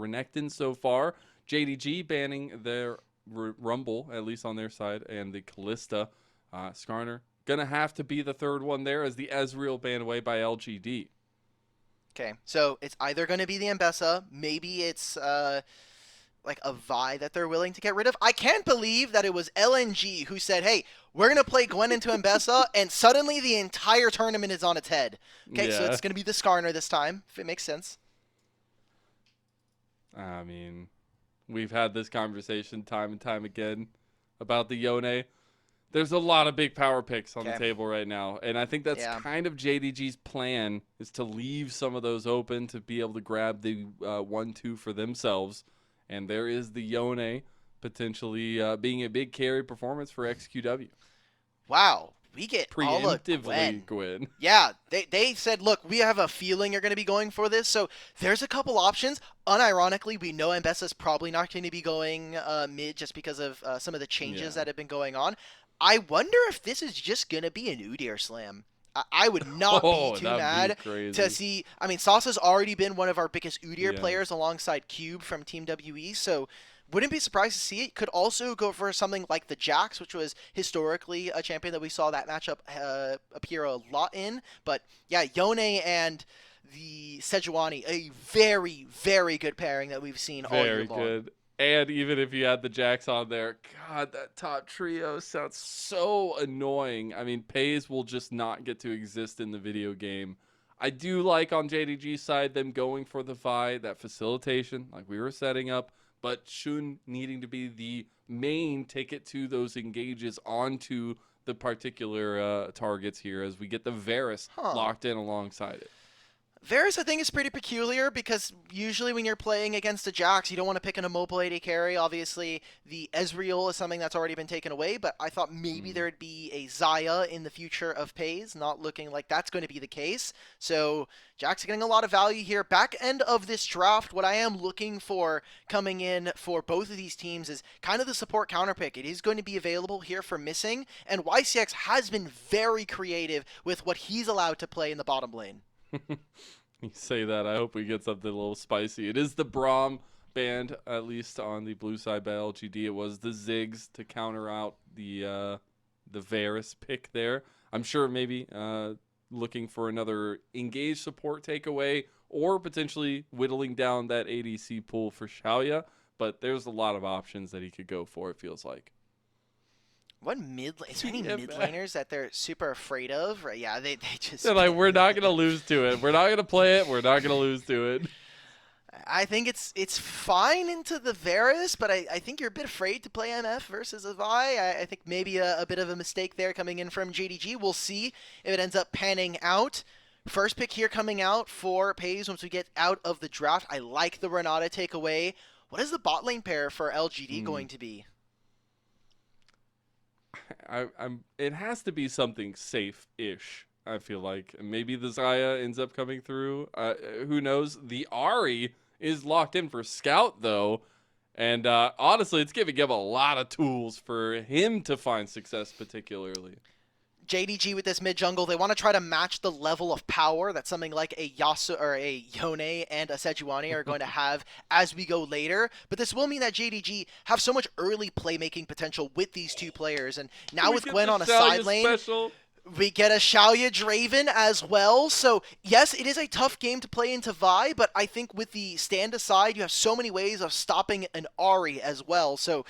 Renekton so far. JDG banning their Rumble, at least on their side, and the Kalista. Skarner gonna have to be the third one there as the Ezreal banned away by LGD. Okay, so it's either going to be the Ambessa, maybe it's like a Vi that they're willing to get rid of. I can't believe that it was LNG who said, hey, we're going to play Gwen into Ambessa, and suddenly the entire tournament is on its head. Okay, so it's going to be the Skarner this time, if it makes sense. I mean, we've had this conversation time and time again about the Yone. There's a lot of big power picks on the table right now, and I think that's kind of JDG's plan, is to leave some of those open to be able to grab the 1-2 for themselves. And there is the Yone potentially being a big carry performance for XQW. Wow, we get all of Gwen. Yeah, they said, look, we have a feeling you're going to be going for this, so there's a couple options. Unironically, we know Ambessa's probably not going to be going mid just because of some of the changes that have been going on. I wonder if this is just going to be an Udyr slam. I would not be too mad to see. I mean, Sasa's already been one of our biggest Udyr players alongside Cube from Team WE, so wouldn't be surprised to see it. Could also go for something like the Jax, which was historically a champion that we saw that matchup appear a lot in. But yeah, Yone and the Sejuani, a very, very good pairing that we've seen all year long. Very good. And even if you had the Jax on there, God, that top trio sounds so annoying. I mean, Peyz will just not get to exist in the video game. I do like on JDG's side them going for the Vi, that facilitation, like we were setting up, but Xun needing to be the main ticket to those engages onto the particular targets here as we get the Varus locked in alongside it. Varus, I think, is pretty peculiar because usually when you're playing against a Jax, you don't want to pick an immobile AD carry. Obviously, the Ezreal is something that's already been taken away, but I thought maybe there'd be a Xayah in the future of Peyz, not looking like that's going to be the case. So Jax getting a lot of value here. Back end of this draft, what I am looking for coming in for both of these teams is kind of the support counter pick. It is going to be available here for Missing, and YCX has been very creative with what he's allowed to play in the bottom lane. You say that, I hope we get something a little spicy. It is the Braum band, at least on the blue side by LGD. It was the Ziggs to counter out the Varus pick there. I'm sure maybe looking for another engaged support takeaway or potentially whittling down that ADC pool for Shaoye. But there's a lot of options that he could go for, it feels like. What is there any mid laners that they're super afraid of? Right? Yeah, they just... They're like, we're not going to lose to it. We're not going to play it. We're not going to lose to it. I think it's fine into the Varus, but I think you're a bit afraid to play MF versus a Vi. I think maybe a bit of a mistake there coming in from JDG. We'll see if it ends up panning out. First pick here coming out for Peyz once we get out of the draft. I like the Renata takeaway. What is the bot lane pair for LGD going to be? It has to be something safe-ish, I feel like. Maybe the Xayah ends up coming through. Who knows? The Ahri is locked in for Scout, though. And honestly, it's giving him a lot of tools for him to find success, particularly. JDG with this mid jungle, they want to try to match the level of power that something like a Yasuo or a Yone and a Sejuani are going to have as we go later. But this will mean that JDG have so much early playmaking potential with these two players. And now with Gwen on a side lane, we get a Shaoye Draven as well. So yes, it is a tough game to play into Vi, but I think with the stand aside, you have so many ways of stopping an Ahri as well. So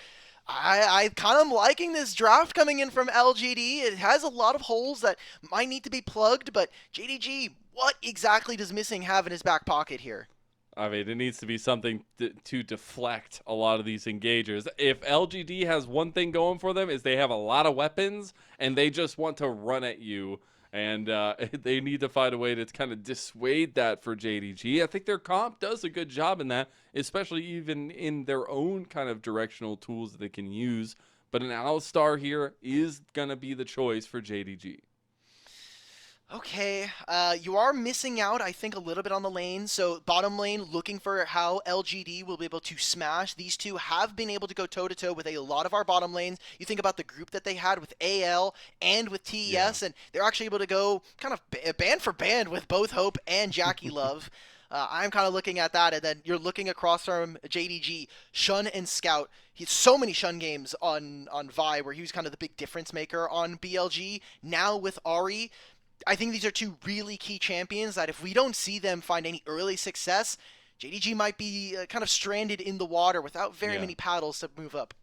I kind of liking this draft coming in from LGD. It has a lot of holes that might need to be plugged, but JDG, what exactly does Missing have in his back pocket here? I mean, it needs to be something to deflect a lot of these engagers. If LGD has one thing going for them is they have a lot of weapons, and they just want to run at you. And they need to find a way to kind of dissuade that for JDG. I think their comp does a good job in that, especially even in their own kind of directional tools that they can use. But an Alistar here is going to be the choice for JDG. Okay, you are missing out, I think, a little bit on the lane. So bottom lane, looking for how LGD will be able to smash. These two have been able to go toe-to-toe with a lot of our bottom lanes. You think about the group that they had with AL and with TES, and they're actually able to go kind of band for band with both Hope and Jackie Love. I'm kind of looking at that, and then you're looking across from JDG, Shun and Scout. He's so many Shun games on Vi, where he was kind of the big difference maker on BLG. Now with Ari, I think these are two really key champions that if we don't see them find any early success, JDG might be kind of stranded in the water without very many paddles to move up.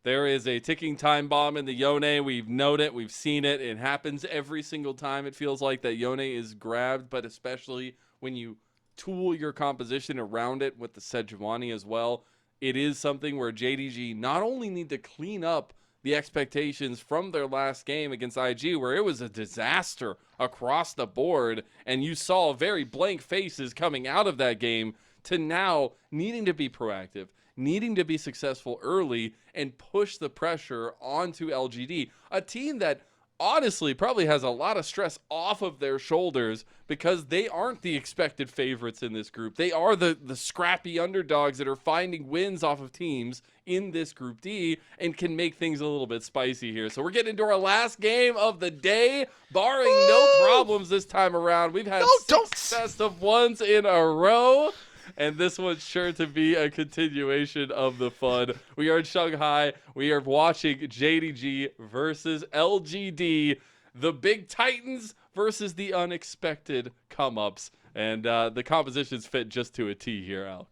There is a ticking time bomb in the Yone. We've known it. We've seen it. It happens every single time. It feels like that Yone is grabbed, but especially when you tool your composition around it with the Sejuani as well, it is something where JDG not only need to clean up the expectations from their last game against IG, where it was a disaster across the board, and you saw very blank faces coming out of that game, to now needing to be proactive, needing to be successful early and push the pressure onto LGD, a team that honestly probably has a lot of stress off of their shoulders because they aren't the expected favorites in this group. They are the scrappy underdogs that are finding wins off of teams in this Group D and can make things a little bit spicy here. So we're getting into our last game of the day, barring no problems this time around. We've had six best of ones in a row, and this one's sure to be a continuation of the fun. We are in Shanghai. We are watching JDG versus LGD, the big titans versus the unexpected come-ups. And the compositions fit just to a T here, Al.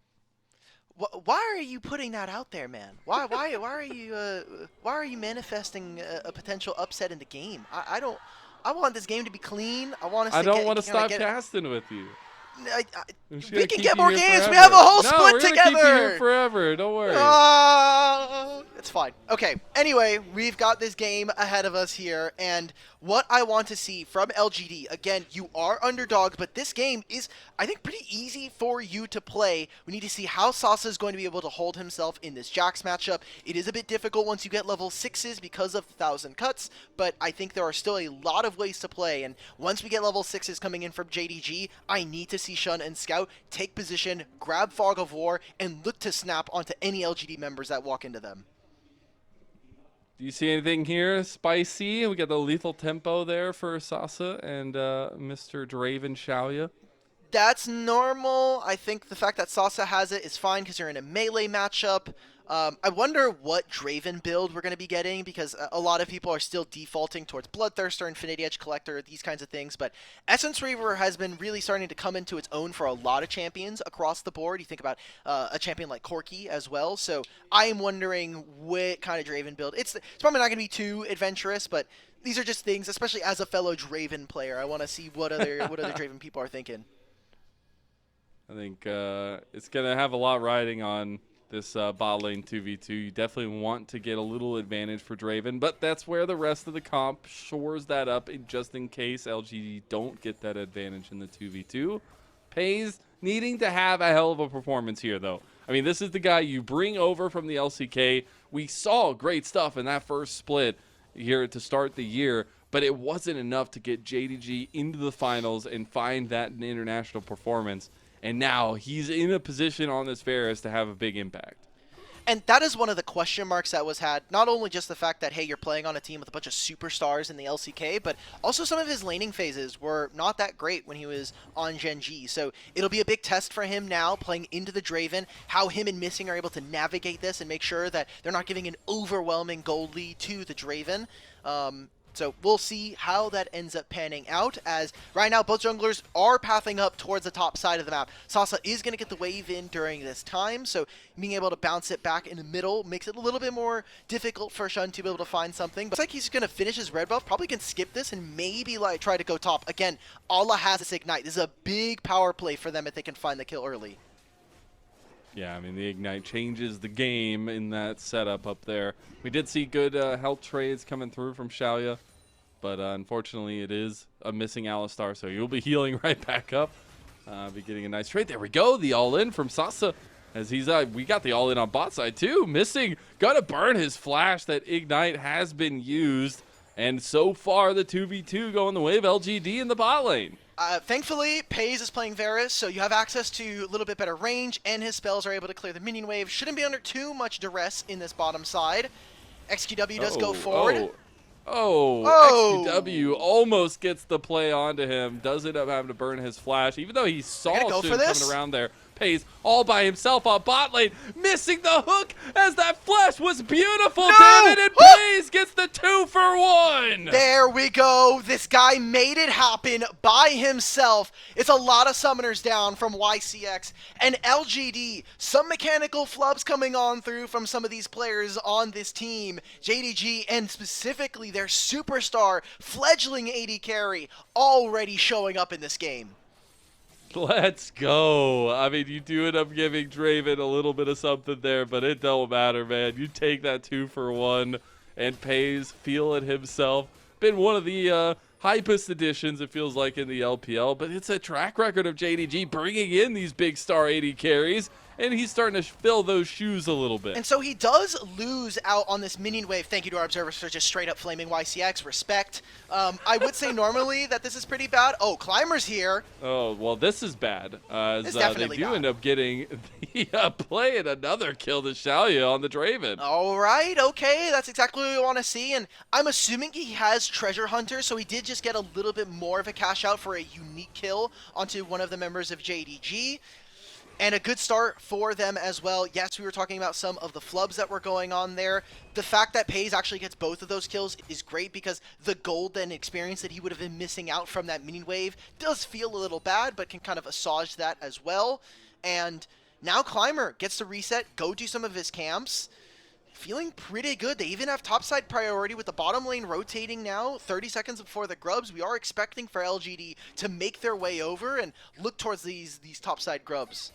Why are you putting that out there, man? Why are you manifesting a potential upset in the game? I want this game to be clean. I want us to don't want to stop casting with you. We can get more games. Forever. We have a whole split together. Keep you here forever. Don't worry. It's fine. Okay. Anyway, we've got this game ahead of us here, and what I want to see from LGD, again, you are underdogs, but this game is, I think, pretty easy for you to play. We need to see how Sasa is going to be able to hold himself in this Jax matchup. It is a bit difficult once you get level 6s because of 1,000 cuts, but I think there are still a lot of ways to play, and once we get level 6s coming in from JDG, I need to see Shun and Scout take position, grab Fog of War, and look to snap onto any LGD members that walk into them. Do you see anything here spicy? We got the lethal tempo there for Sasa and Mr. Draven Shaoye. That's normal. I think the fact that Sasa has it is fine because you're in a melee matchup. I wonder what Draven build we're going to be getting, because a lot of people are still defaulting towards Bloodthirster, Infinity Edge Collector, these kinds of things, but Essence Reaver has been really starting to come into its own for a lot of champions across the board. You think about a champion like Corki as well, so I am wondering what kind of Draven build. It's probably not going to be too adventurous, but these are just things, especially as a fellow Draven player, I want to see what other Draven people are thinking. I think it's going to have a lot riding on this bot lane 2v2. You definitely want to get a little advantage for Draven, but that's where the rest of the comp shores that up just in case LGD don't get that advantage in the 2v2. Peyz needing to have a hell of a performance here, though. I mean, this is the guy you bring over from the LCK. We saw great stuff in that first split here to start the year, but it wasn't enough to get JDG into the finals and find that international performance. And now he's in a position on this Varus to have a big impact. And that is one of the question marks that was had. Not only just the fact that, hey, you're playing on a team with a bunch of superstars in the LCK, but also some of his laning phases were not that great when he was on Gen G. So it'll be a big test for him now, playing into the Draven, how him and Missing are able to navigate this and make sure that they're not giving an overwhelming gold lead to the Draven. So we'll see how that ends up panning out, as right now both junglers are pathing up towards the top side of the map. Sasa is going to get the wave in during this time, so being able to bounce it back in the middle makes it a little bit more difficult for Shun to be able to find something. But it's like he's going to finish his red buff, probably can skip this and maybe like try to go top. Again, Allah has this Ignite. This is a big power play for them if they can find the kill early. Yeah, I mean, the Ignite changes the game in that setup up there. We did see good health trades coming through from Shaoye, but unfortunately it is a missing Alistar, so you'll be healing right back up. Be getting a nice trade. There we go, the all-in from Sasa. As he's we got the all-in on bot side too. Missing, gonna burn his flash. That Ignite has been used, and so far the 2v2 going the way of LGD in the bot lane. Thankfully, Peyz is playing Varus, so you have access to a little bit better range, and his spells are able to clear the minion wave. Shouldn't be under too much duress in this bottom side. XQW does go forward. Oh, Oh! XQW almost gets the play onto him. Does end up having to burn his flash, even though he saw go Shun for this? coming around there. Peyz all by himself on bot lane, missing the hook as that flash was beautiful, No! damn it, and Peyz gets the 2-for-1. There we go. This guy made it happen by himself. It's a lot of summoners down from YCX and LGD. Some mechanical flubs coming on through from some of these players on this team. JDG and specifically their superstar, fledgling AD carry, already showing up in this game. Let's go. I mean, you do end up giving Draven a little bit of something there, but it don't matter, man. You take that 2-for-1, and Peyz feeling himself. Been one of the hypest additions, it feels like, in the LPL, but it's a track record of JDG bringing in these big star AD carries, and he's starting to fill those shoes a little bit. And so he does lose out on this minion wave. Thank you to our observers for just straight up flaming YCX. Respect. I would say normally that this is pretty bad. Oh, Climber's here. Oh, well, this is bad. As definitely they do bad. end up getting the play and another kill to Shaoye on the Draven. All right, okay, that's exactly what we want to see. And I'm assuming he has Treasure Hunter, so he did just get a little bit more of a cash out for a unique kill onto one of the members of JDG. And a good start for them as well. Yes, we were talking about some of the flubs that were going on there. The fact that Peyz actually gets both of those kills is great because the gold and experience that he would have been missing out from that minion wave does feel a little bad, but can kind of assuage that as well. And now Climber gets to reset, go do some of his camps. Feeling pretty good. They even have topside priority with the bottom lane rotating now. 30 seconds before the grubs. We are expecting for LGD to make their way over and look towards these topside grubs.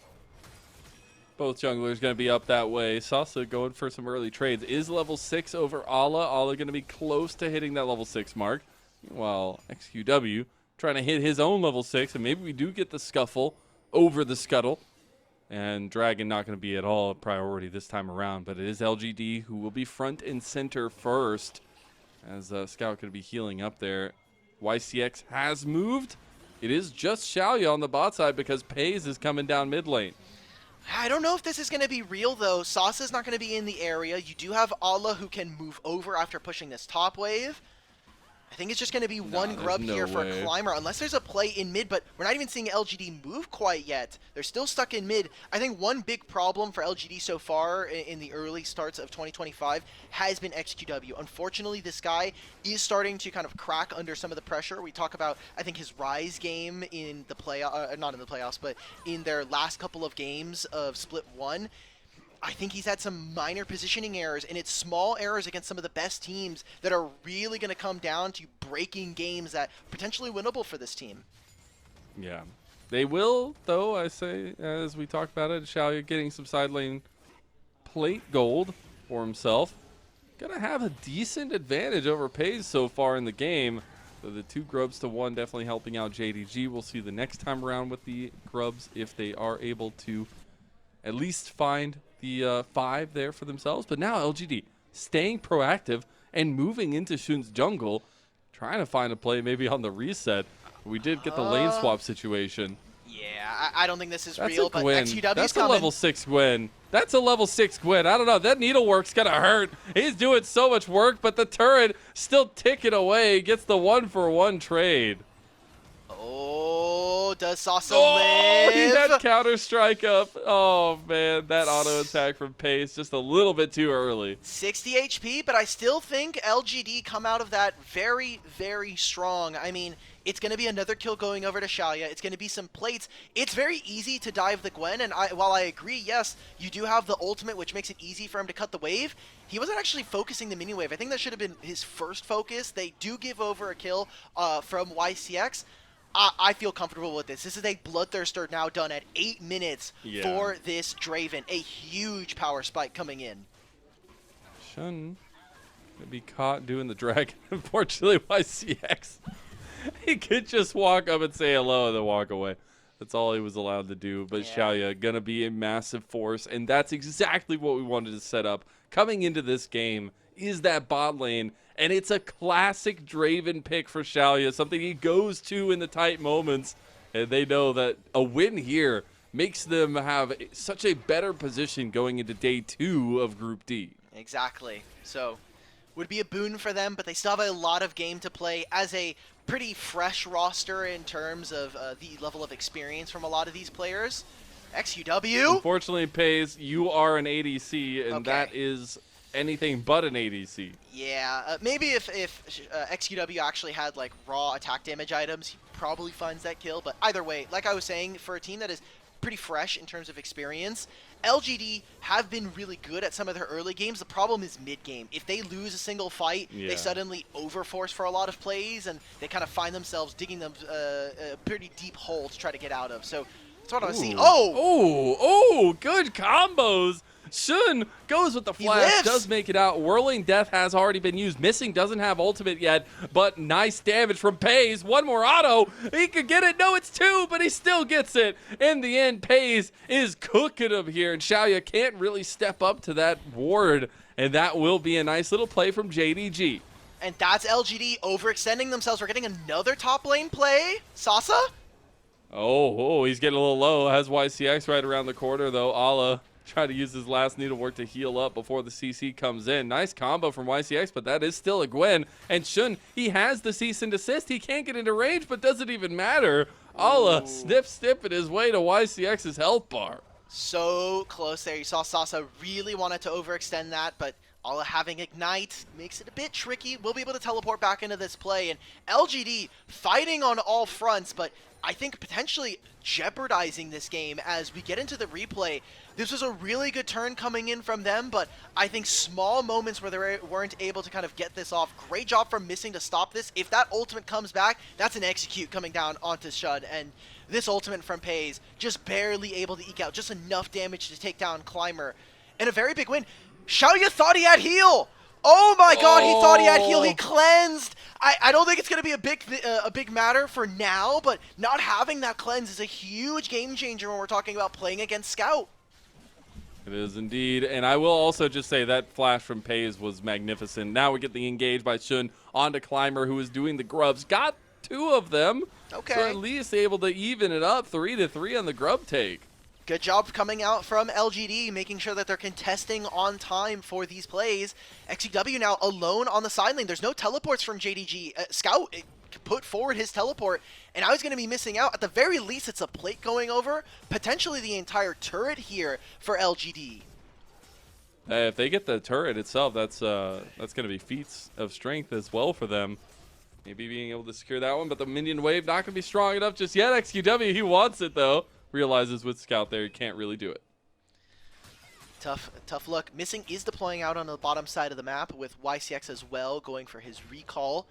Both junglers going to be up that way. Sasi going for some early trades. Is level 6 over Ala. Ala going to be close to hitting that level 6 mark. While XQW trying to hit his own level 6. And maybe we do get the scuffle over the scuttle. And Dragon not going to be at all a priority this time around. But it is LGD who will be front and center first. As Scout going to be healing up there. YCX has moved. It is just Shaoye on the bot side because Peyz is coming down mid lane. I don't know if this is going to be real, though. Sasa's not going to be in the area. You do have Allah who can move over after pushing this top wave. I think it's just going to be one grub here for Climber, unless there's a play in mid, but we're not even seeing LGD move quite yet. They're still stuck in mid. I think one big problem for LGD so far in the early starts of 2025 has been XQW. Unfortunately, this guy is starting to kind of crack under some of the pressure. We talk about, I think, his Rise game in the not in the playoffs, but in their last couple of games of Split 1. I think he's had some minor positioning errors, and it's small errors against some of the best teams that are really going to come down to breaking games that are potentially winnable for this team. Yeah. They will, though, I say, as we talked about it, Shaoye getting some side lane plate gold for himself. Gonna have a decent advantage over Peyz so far in the game. So the 2 grubs to 1 definitely helping out JDG. We'll see the next time around with the grubs if they are able to at least find the 5 there for themselves. But now LGD staying proactive and moving into Shun's jungle, trying to find a play maybe on the reset. We did get the lane swap situation. Yeah, I don't think this is That's real, a but Gwen. XQW's That's coming. a level 6 Gwen. That's a level 6 Gwen. I don't know. That needlework's going to hurt. He's doing so much work, but the turret still ticking away. Gets the 1-for-1 trade. Oh, does Sasa Oh, live? he had Counter-Strike up. Oh, man. That auto attack from Peyz just a little bit too early. 60 HP, but I still think LGD come out of that very, very strong. I mean, it's going to be another kill going over to Shaoye. It's going to be some plates. It's very easy to dive the Gwen, and while I agree, yes, you do have the ultimate, which makes it easy for him to cut the wave, he wasn't actually focusing the mini wave. I think that should have been his first focus. They do give over a kill from YCX. I feel comfortable with this. This is a Bloodthirster now done at 8 minutes for this Draven. A huge power spike coming in. Shun gonna be caught doing the dragon. Unfortunately, YCX. He could just walk up and say hello and then walk away. That's all he was allowed to do. But Shaoye gonna be a massive force, and that's exactly what we wanted to set up. Coming into this game is that bot lane. And it's a classic Draven pick for Shaoye, something he goes to in the tight moments. And they know that a win here makes them have such a better position going into day 2 of Group D. Exactly. So would be a boon for them, but they still have a lot of game to play as a pretty fresh roster in terms of the level of experience from a lot of these players. XQW? Unfortunately, Peyz, you are an ADC, and Okay. that is anything but an ADC. Yeah, maybe if XQW actually had like raw attack damage items, he probably finds that kill. But either way, like I was saying, for a team that is pretty fresh in terms of experience, LGD have been really good at some of their early games. The problem is mid-game. If they lose a single fight, they suddenly overforce for a lot of plays, and they kind of find themselves digging them a pretty deep hole to try to get out of. So that's what I want to see. Oh, good combos. Shun goes with the flash, does make it out. Whirling Death has already been used. Missing doesn't have ultimate yet, but nice damage from Peyz. One more auto. He could get it. No, it's two, but he still gets it. In the end, Peyz is cooking him here, and Shaoye can't really step up to that ward, and that will be a nice little play from JDG. And that's LGD overextending themselves. We're getting another top lane play. Sasa? Oh, he's getting a little low. Has YCX right around the corner, though. Ala try to use his last needlework to heal up before the CC comes in. Nice combo from YCX, but that is still a Gwen. And Shun, he has the cease and desist. He can't get into range, but doesn't even matter. Ala snipping his way to YCX's health bar. So close there. You saw Sasa really wanted to overextend that, but Ala having Ignite makes it a bit tricky. We'll be able to teleport back into this play. And LGD fighting on all fronts, but I think potentially jeopardizing this game as we get into the replay. This was a really good turn coming in from them, but I think small moments where they weren't able to kind of get this off. Great job from Missing to stop this. If that ultimate comes back, that's an execute coming down onto Shun, and this ultimate from Peyz just barely able to eke out just enough damage to take down Climber. And a very big win. Shaoye thought he had heal! Oh my god, he thought he had heal. He cleansed. I don't think it's going to be a big matter for now, but not having that cleanse is a huge game changer when we're talking about playing against Scout. It is indeed, and I will also just say that flash from Peyz was magnificent. Now we get the engage by Shun onto Climber, who is doing the grubs. Got two of them, okay. So at least able to even it up 3-3 on the grub take. Good job coming out from LGD, making sure that they're contesting on time for these plays. XQW now alone on the side lane. There's no teleports from JDG. Scout put forward his teleport, and I was going to be missing out. At the very least, it's a plate going over, potentially the entire turret here for LGD. If they get the turret itself, that's going to be feats of strength as well for them. Maybe being able to secure that one, but the minion wave not going to be strong enough just yet. XQW, he wants it though. Realizes with Scout there, he can't really do it. Tough luck. Missing is deploying out on the bottom side of the map with YCX as well, going for his recall.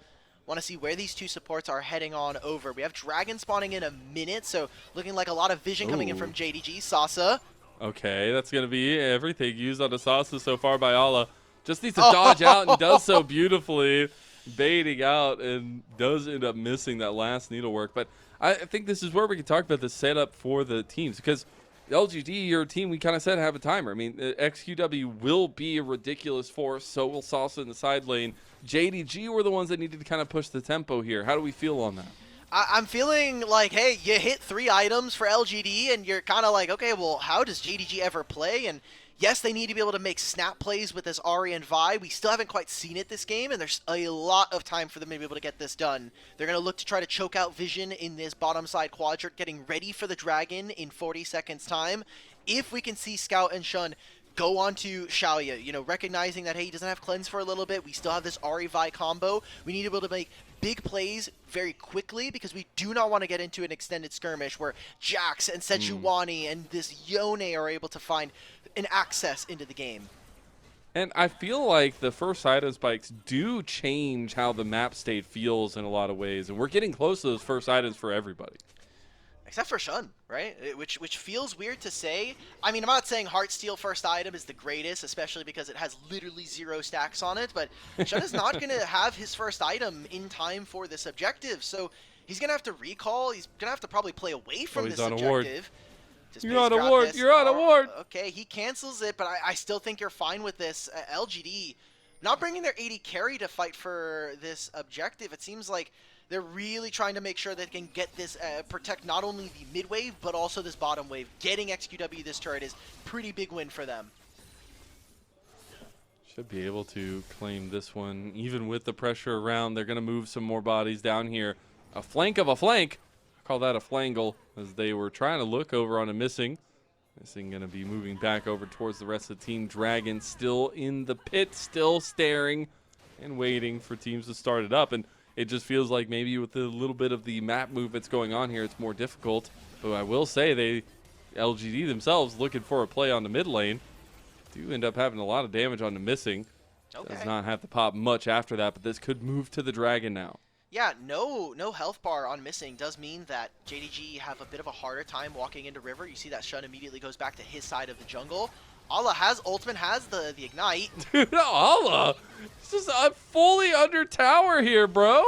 Want to see where these two supports are heading on over. We have Dragon spawning in a minute, so looking like a lot of vision coming in from JDG. Sasa. Okay, that's going to be everything used on the Sasa so far by Ala. Just needs to dodge out and does so beautifully, baiting out, and does end up missing that last needlework. But I think this is where we can talk about the setup for the teams, because LGD, your team, we kind of said have a timer. I mean, XQW will be a ridiculous force, so will Salsa in the side lane. JDG were the ones that needed to kind of push the tempo here. How do we feel on that? I'm feeling like, hey, you hit 3 items for LGD, and you're kind of like, okay, well, how does JDG ever play? And yes, they need to be able to make snap plays with this Ahri and Vi. We still haven't quite seen it this game, and there's a lot of time for them to be able to get this done. They're going to look to try to choke out Vision in this bottom side quadrant, getting ready for the Dragon in 40 seconds time. If we can see Scout and Shun go on to Shaoye, you know, recognizing that, hey, he doesn't have cleanse for a little bit. We still have this Ahri Vi combo. We need to be able to make big plays very quickly, because we do not want to get into an extended skirmish where Jax and Sejuani and this Yone are able to find an access into the game. And I feel like the first item spikes do change how the map state feels in a lot of ways, and we're getting close to those first items for everybody. Except for Shun, right? Which feels weird to say. I mean, I'm not saying Heartsteel first item is the greatest, especially because it has literally 0 stacks on it, but Shun is not going to have his first item in time for this objective, so he's going to have to recall. He's going to have to probably play away from this objective. You're on a ward. You're on a ward. Okay, he cancels it, but I still think you're fine with this. LGD not bringing their AD carry to fight for this objective. It seems like they're really trying to make sure they can get this, protect not only the mid wave, but also this bottom wave. Getting XQW this turret is pretty big win for them. Should be able to claim this one, even with the pressure around. They're going to move some more bodies down here. A flank of a flank. I call that a flangle, as they were trying to look over on a missing. Missing going to be moving back over towards the rest of the team. Dragon still in the pit, still staring and waiting for teams to start it up. And it just feels like maybe with a little bit of the map movements going on here, it's more difficult. But I will say LGD themselves looking for a play on the mid lane. Do end up having a lot of damage on the missing. Okay. Does not have to pop much after that, but this could move to the Dragon now. Yeah, no health bar on missing does mean that JDG have a bit of a harder time walking into River. You see that Shun immediately goes back to his side of the jungle. Allah has ultimate, has the ignite. Dude, Allah! This is fully under tower here, bro.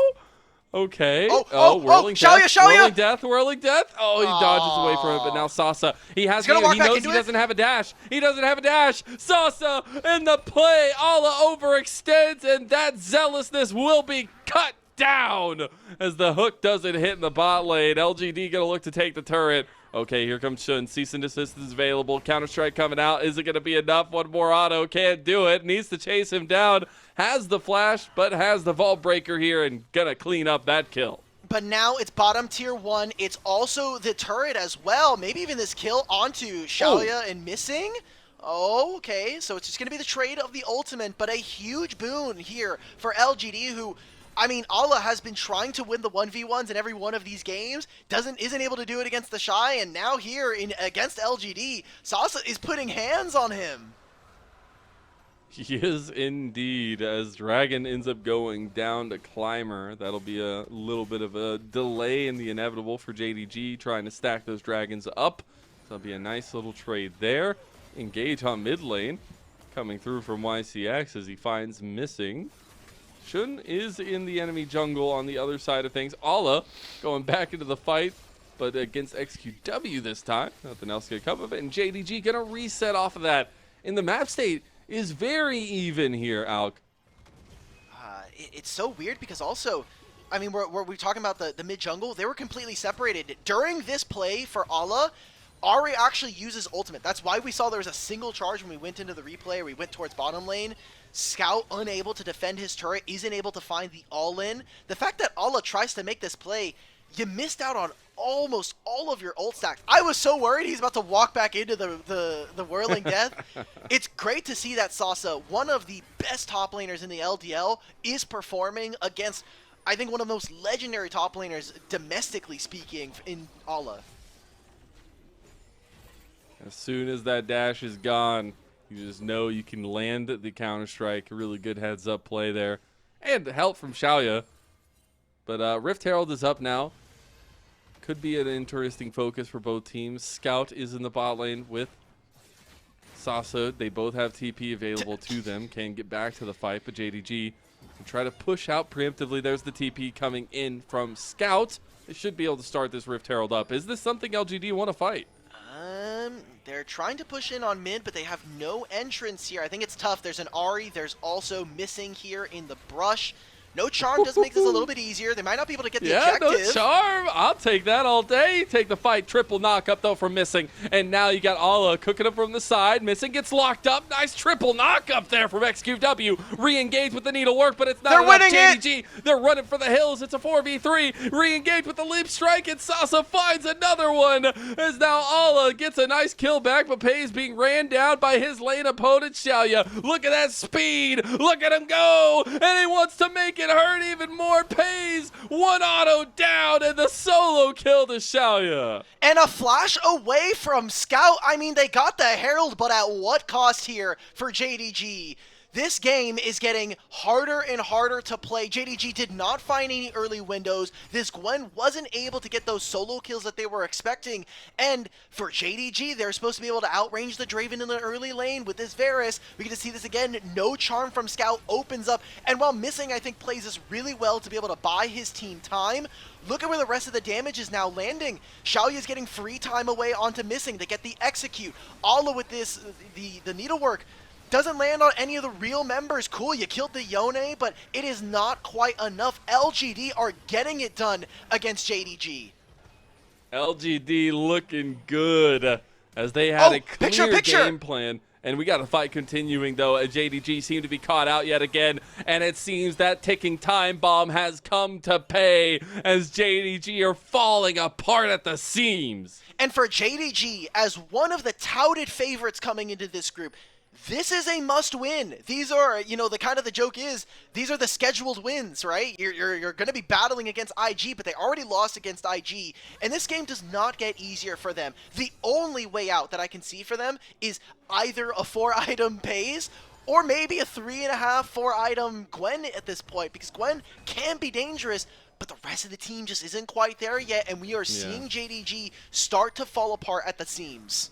Okay. Whirling death, Shaoye! whirling death. Oh, he dodges away from it, but now Sasa. He knows he doesn't have a dash. He doesn't have a dash. Sasa in the play. Allah overextends, and that zealousness will be cut down as the hook doesn't hit in the bot lane. LGD gonna look to take the turret. Okay, here comes Shun. Cease and desist is available. Counter-Strike coming out. Is it going to be enough? One more auto. Can't do it. Needs to chase him down. Has the flash, but has the vault breaker here and going to clean up that kill. But now it's bottom tier 1. It's also the turret as well. Maybe even this kill onto Shaoye and missing. Oh, okay. So it's just going to be the trade of the ultimate, but a huge boon here for LGD, who... I mean, Allah has been trying to win the 1v1s in every one of these games, isn't able to do it against the Shy, and now here against LGD, Sasa is putting hands on him. He is indeed, as Dragon ends up going down to Climber. That'll be a little bit of a delay in the inevitable for JDG, trying to stack those Dragons up. So that'll be a nice little trade there. Engage on mid lane, coming through from YCX as he finds missing. Shun is in the enemy jungle on the other side of things. Allah going back into the fight, but against XQW this time. Nothing else can come of it. And JDG going to reset off of that. And the map state is very even here, Alk. It's so weird because also, I mean, we're talking about the mid jungle. They were completely separated. During this play for Allah, Ari actually uses ultimate. That's why we saw there was a single charge when we went into the replay, or we went towards bottom lane. Scout unable to defend his turret, isn't able to find the all-in. The fact that Allah tries to make this play, you missed out on almost all of your ult stacks. I was so worried he's about to walk back into the whirling death. It's great to see that Sasa, one of the best top laners in the LDL, is performing against, I think, one of the most legendary top laners, domestically speaking, in Allah. As soon as that dash is gone, you just know you can land the Counter-Strike. Really good heads-up play there. And help from Shaoye. But Rift Herald is up now. Could be an interesting focus for both teams. Scout is in the bot lane with Sasa. They both have TP available to them. Can get back to the fight, but JDG can try to push out preemptively. There's the TP coming in from Scout. They should be able to start this Rift Herald up. Is this something LGD want to fight? They're trying to push in on mid, but they have no entrance here. I think it's tough. There's an Ahri. There's also missing here in the brush. No charm does make this a little bit easier. They might not be able to get the objective. No charm. I'll take that all day. Take the fight. Triple knock up, though, for missing. And now you got Allah cooking up from the side. Missing gets locked up. Nice triple knock up there from XQW. Re-engage with the needlework, but it's not enough. They're winning JDG, they're running for the hills. It's a 4v3. Re-engage with the leap strike, and Sasa finds another one. As now Allah gets a nice kill back, but Peyz being ran down by his lane opponent, Shaoye. Look at that speed. Look at him go. And he wants to make it hurt even more. Peyz, one auto down, and the solo kill to Shaoye. And a flash away from Scout. I mean, they got the Herald, but at what cost here for JDG? This game is getting harder and harder to play. JDG did not find any early windows. This Gwen wasn't able to get those solo kills that they were expecting. And for JDG, they're supposed to be able to outrange the Draven in the early lane with this Varus. We get to see this again. No charm from Scout opens up. And while missing, I think, plays this really well to be able to buy his team time. Look at where the rest of the damage is now landing. Shaoye is getting free time away onto missing. They get the execute. Allah with this, the needlework. Doesn't land on any of the real members. Cool, you killed the Yone, but it is not quite enough. LGD are getting it done against JDG. LGD looking good as they had a clear game plan. And we got a fight continuing, though. JDG seem to be caught out yet again. And it seems that ticking time bomb has come to pay as JDG are falling apart at the seams. And for JDG, as one of the touted favorites coming into this group, this is a must-win. These are, you know, the joke is, these are the scheduled wins, right? You're going to be battling against IG, but they already lost against IG, and this game does not get easier for them. The only way out that I can see for them is either a 4-item Peyz, or maybe a 3.5, 4-item Gwen at this point, because Gwen can be dangerous, but the rest of the team just isn't quite there yet, and we are seeing JDG start to fall apart at the seams.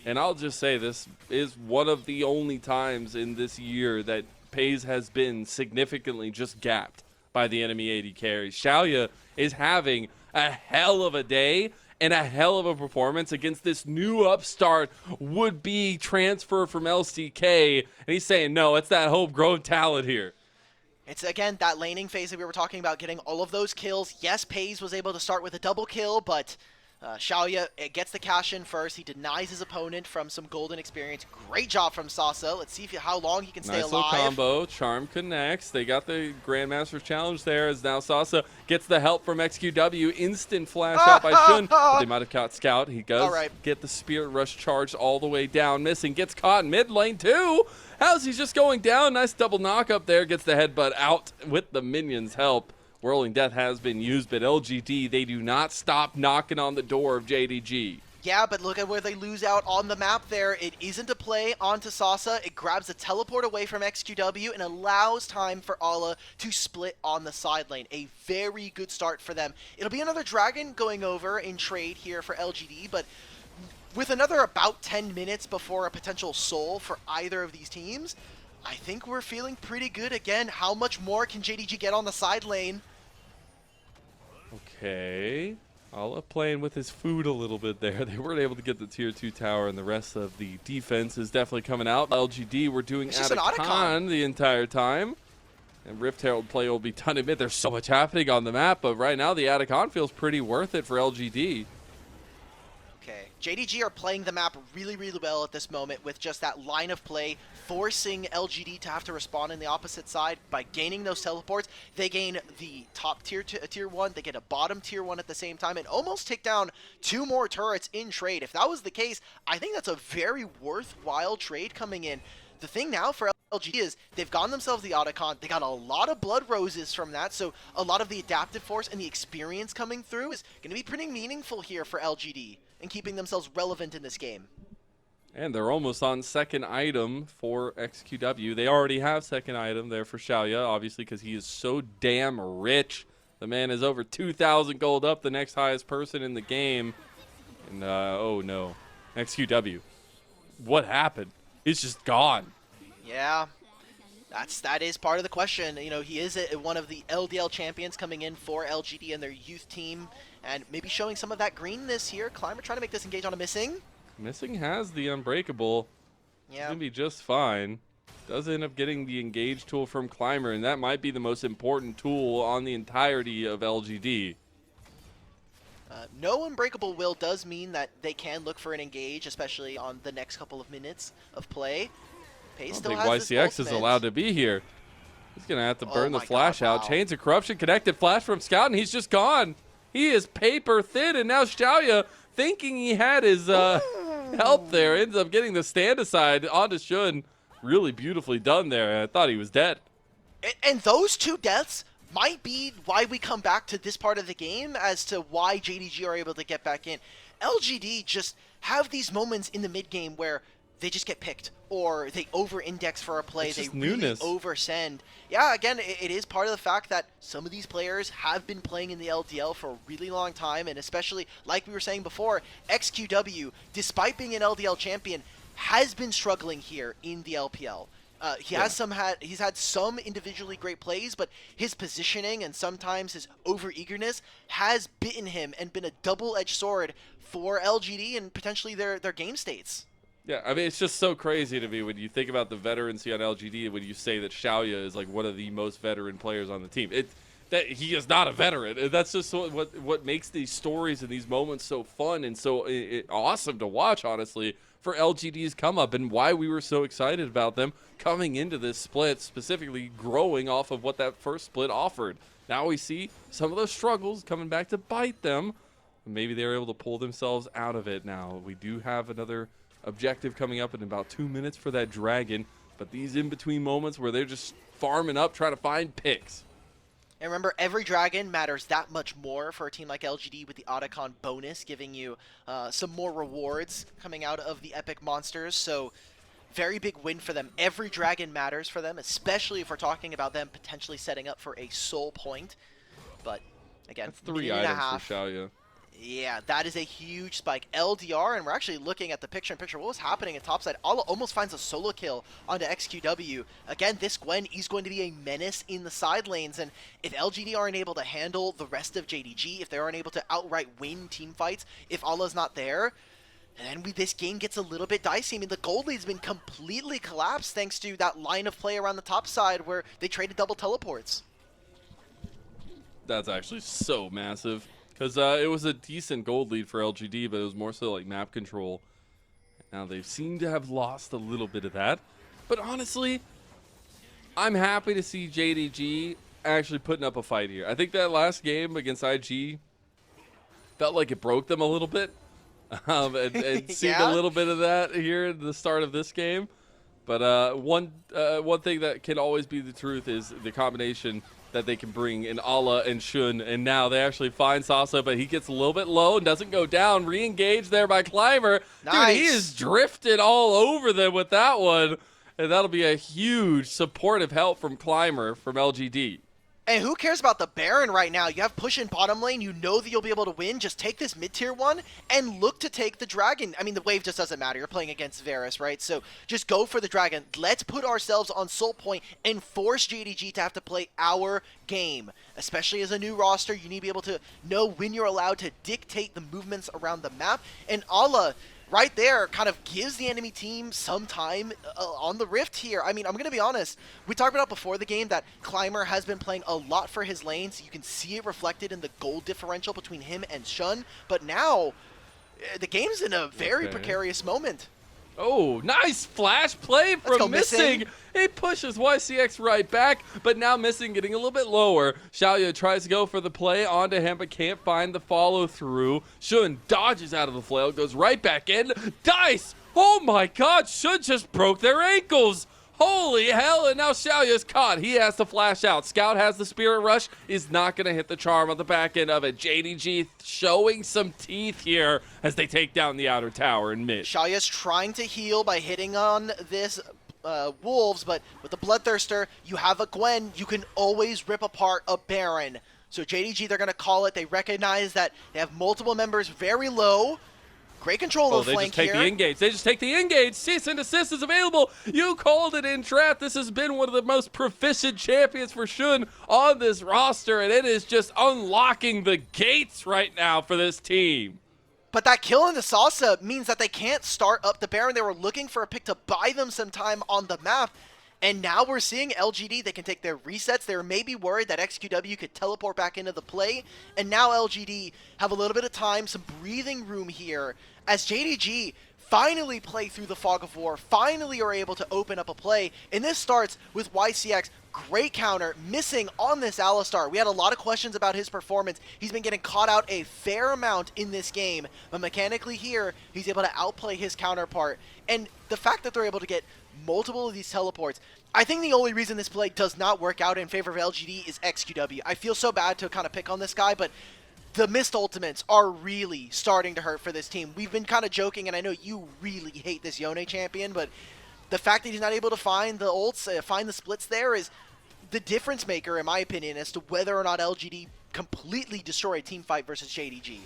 And I'll just say this is one of the only times in this year that Peyz has been significantly just gapped by the enemy AD carries. Shaoye is having a hell of a day and a hell of a performance against this new upstart would-be transfer from LCK. And he's saying, no, it's that homegrown talent here. It's, again, that laning phase that we were talking about, getting all of those kills. Yes, Peyz was able to start with a double kill, but Shaoye gets the cash in first. He denies his opponent from some golden experience. Great job from Sasi. Let's see how long he can stay alive. Nice little combo. Charm connects. They got the Grandmaster challenge there as now Sasi gets the help from XQW. Instant flash out by Shun. But they might have caught Scout. He does get the Spirit Rush charged all the way down. Missing. Gets caught in mid lane too. How's he just going down? Nice double knock up there. Gets the headbutt out with the minions' help. Whirling Death has been used, but LGD, they do not stop knocking on the door of JDG. Yeah, but look at where they lose out on the map there. It isn't a play onto Sasi. It grabs a teleport away from XQW and allows time for Ala to split on the side lane. A very good start for them. It'll be another Dragon going over in trade here for LGD, but with another about 10 minutes before a potential soul for either of these teams, I think we're feeling pretty good. Again, how much more can JDG get on the side lane? Okay. Ala playing with his food a little bit there. They weren't able to get the tier 2 tower, and the rest of the defense is definitely coming out. LGD were doing Atacon the entire time. And Rift Herald play will be done in mid. There's so much happening on the map, but right now the Atacon feels pretty worth it for LGD. Okay, JDG are playing the map really, really well at this moment with just that line of play, forcing LGD to have to respond in the opposite side. By gaining those teleports, they gain the top tier 1, they get a bottom tier 1 at the same time, and almost take down 2 more turrets in trade. If that was the case, I think that's a very worthwhile trade coming in. The thing now for LGD is they've gotten themselves the Otacon. They got a lot of blood roses from that, so a lot of the adaptive force and the experience coming through is going to be pretty meaningful here for LGD and keeping themselves relevant in this game. And they're almost on second item for XQW. They already have second item there for Shaoye, obviously, because he is so damn rich. The man is over 2,000 gold up, the next highest person in the game. And, oh no, XQW. What happened? He's just gone. Yeah, that is part of the question. You know, he is one of the LDL champions coming in for LGD and their youth team, and maybe showing some of that greenness here. Climber trying to make this engage on a Missing. Missing has the Unbreakable. Yeah. He's going to be just fine. Does end up getting the engage tool from Climber, and that might be the most important tool on the entirety of LGD. No Unbreakable will does mean that they can look for an engage, especially on the next couple of minutes of play. Peyz still has this YCX is allowed to be here. He's going to have to burn the flash out. Chains of Corruption connected. Flash from Scout, and he's just gone. He is paper thin, and now Shaoye, thinking he had his help there, ends up getting the stand aside onto Shun. Really beautifully done there. I thought he was dead. And those 2 deaths might be why we come back to this part of the game as to why JDG are able to get back in. LGD just have these moments in the mid game where they just get picked, or they over-index for a play, they really oversend. Yeah, again, it is part of the fact that some of these players have been playing in the LDL for a really long time, and especially, like we were saying before, XQW, despite being an LDL champion, has been struggling here in the LPL. He's had some individually great plays, but his positioning and sometimes his over-eagerness has bitten him and been a double-edged sword for LGD and potentially their game states. Yeah, I mean, it's just so crazy to me when you think about the veterancy on LGD, when you say that Shaoye is like one of the most veteran players on the team. That he is not a veteran. That's just what makes these stories and these moments so fun and so awesome to watch, honestly, for LGD's come up and why we were so excited about them coming into this split, specifically growing off of what that first split offered. Now we see some of those struggles coming back to bite them. Maybe they're able to pull themselves out of it now. We do have another objective coming up in about 2 minutes for that dragon, but these in-between moments where they're just farming up, trying to find picks. And remember, every dragon matters that much more for a team like LGD with the Otacon bonus, giving you some more rewards coming out of the epic monsters. So very big win for them. Every dragon matters for them, especially if we're talking about them potentially setting up for a soul point. But again, that's 3 items for Shaoye. Yeah, that is a huge spike. LDR, and we're actually looking at the picture-in-picture. What was happening at topside? Ala almost finds a solo kill onto XQW. Again, this Gwen is going to be a menace in the side lanes, and if LGD aren't able to handle the rest of JDG, if they aren't able to outright win team fights, if Ala's not there, and then this game gets a little bit dicey. I mean, the gold lead's been completely collapsed thanks to that line of play around the top side where they traded double teleports. That's actually so massive. Because it was a decent gold lead for LGD, but it was more so like map control. Now they seem to have lost a little bit of that. But honestly, I'm happy to see JDG actually putting up a fight here. I think that last game against IG felt like it broke them a little bit. And seen a little bit of that here at the start of this game. But one thing that can always be the truth is the combination that they can bring in Ala and Shun, and now they actually find Sasa, but he gets a little bit low and doesn't go down. Re-engaged there by Climber. Nice. Dude, he is drifted all over them with that one, and that'll be a huge supportive help from Climber from LGD. And who cares about the Baron right now? You have push in bottom lane. You know that you'll be able to win. Just take this mid-tier one and look to take the dragon. I mean, the wave just doesn't matter. You're playing against Varus, right? So just go for the dragon. Let's put ourselves on soul point and force JDG to have to play our game. Especially as a new roster, you need to be able to know when you're allowed to dictate the movements around the map. And Ala, right there, kind of gives the enemy team some time on the rift here. I mean, I'm going to be honest. We talked about before the game that Climber has been playing a lot for his lanes. You can see it reflected in the gold differential between him and Shun. But now, the game's in a very precarious moment. Oh, nice flash play from Missing. He pushes YCX right back, but now Missing getting a little bit lower. Shaoye tries to go for the play onto him, but can't find the follow through. Shun dodges out of the flail, goes right back in. Dice! Oh my god, Shun just broke their ankles. Holy hell, and now Shaoye's caught. He has to flash out. Scout has the Spirit Rush, is not going to hit the charm on the back end of it. JDG showing some teeth here as they take down the outer tower in mid. Shaoye's trying to heal by hitting on this Wolves, but with the Bloodthirster, you have a Gwen. You can always rip apart a Baron. So JDG, they're going to call it. They recognize that they have multiple members very low. Great control of the flank here. They just take the engage. They just take the engage. Cease and desist is available. You called it in, Trap. This has been one of the most proficient champions for Shun on this roster, and it is just unlocking the gates right now for this team. But that kill in the Sasa means that they can't start up the Baron. They were looking for a pick to buy them some time on the map. And now we're seeing LGD, they can take their resets. They were maybe worried that XQW could teleport back into the play. And now LGD have a little bit of time, some breathing room here, as JDG finally play through the fog of war, finally are able to open up a play. And this starts with YCX. Great counter, missing on this Alistar. We had a lot of questions about his performance. He's been getting caught out a fair amount in this game, but mechanically here, he's able to outplay his counterpart. And the fact that they're able to get multiple of these teleports, I think the only reason this play does not work out in favor of LGD is XQW. I feel so bad to kind of pick on this guy, but the missed ultimates are really starting to hurt for this team. We've been kind of joking, and I know you really hate this Yone champion, but the fact that he's not able to find the ults, find the splits there is the difference maker, in my opinion, as to whether or not LGD completely destroy a team fight versus JDG.